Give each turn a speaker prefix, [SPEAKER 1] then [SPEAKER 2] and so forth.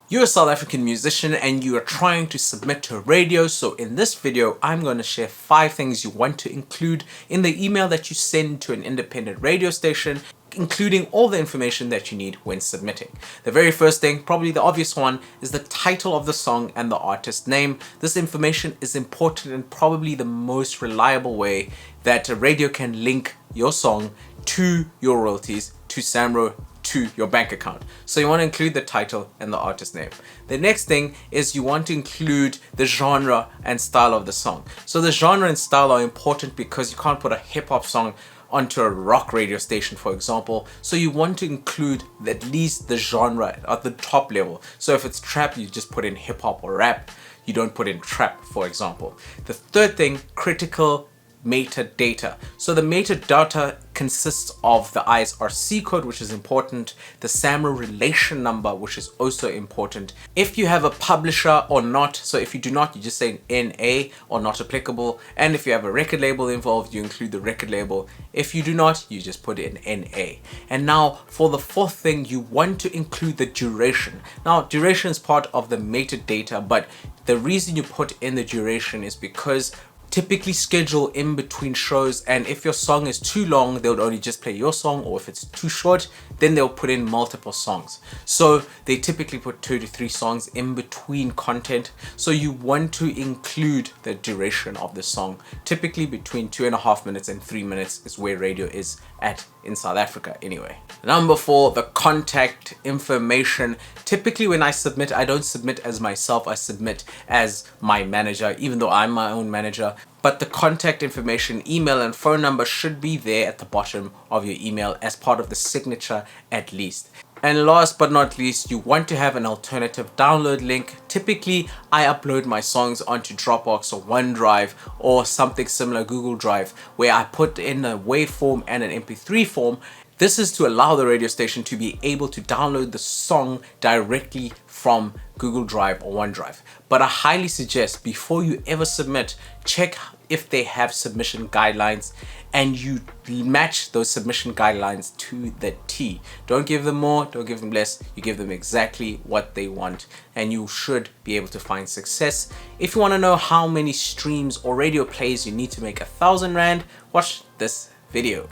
[SPEAKER 1] You're a South African musician and you are trying to submit to radio. So in this video, I'm going to share 5 things you want to include in the email that you send to an independent radio station, including all the information that you need when submitting. The very first thing, probably the obvious one, is the title of the song and the artist name. This information is important and probably the most reliable way that a radio can link your song to your royalties, to SAMRO, to your bank account. So you want to include the title and the artist name. The next thing is you want to include the genre and style of the song. So the genre and style are important because you can't put a hip hop song onto a rock radio station, for example. So you want to include at least the genre at the top level. So if it's trap, you just put in hip hop or rap. You don't put in trap, for example. The third thing, critical metadata. So the metadata consists of the ISWC code, which is important, the SAMRO relation number, which is also important. If you have a publisher or not, so if you do not, you just say NA or not applicable. And if you have a record label involved, you include the record label. If you do not, you just put in NA. And now for the fourth thing, you want to include the duration. Now duration is part of the metadata, but the reason you put in the duration is because typically schedule in between shows, and if your song is too long, they'll only just play your song, or if it's too short, then they'll put in multiple songs. So they typically put 2 to 3 songs in between content. So you want to include the duration of the song. Typically between 2.5 minutes and 3 minutes is where radio is at in South Africa anyway. Number 4, the contact information. Typically when I submit, I don't submit as myself, I submit as my manager, even though I'm my own manager. But the contact information, email and phone number should be there at the bottom of your email as part of the signature at least. And last but not least, you want to have an alternative download link. Typically, I upload my songs onto Dropbox or OneDrive or something similar, Google Drive, where I put in a WAV form and an MP3 form. This is to allow the radio station to be able to download the song directly from Google Drive or OneDrive. But I highly suggest before you ever submit, check if they have submission guidelines and you match those submission guidelines to the T. Don't give them more, don't give them less, you give them exactly what they want and you should be able to find success. If you want to know how many streams or radio plays you need to make 1,000 Rand, watch this video.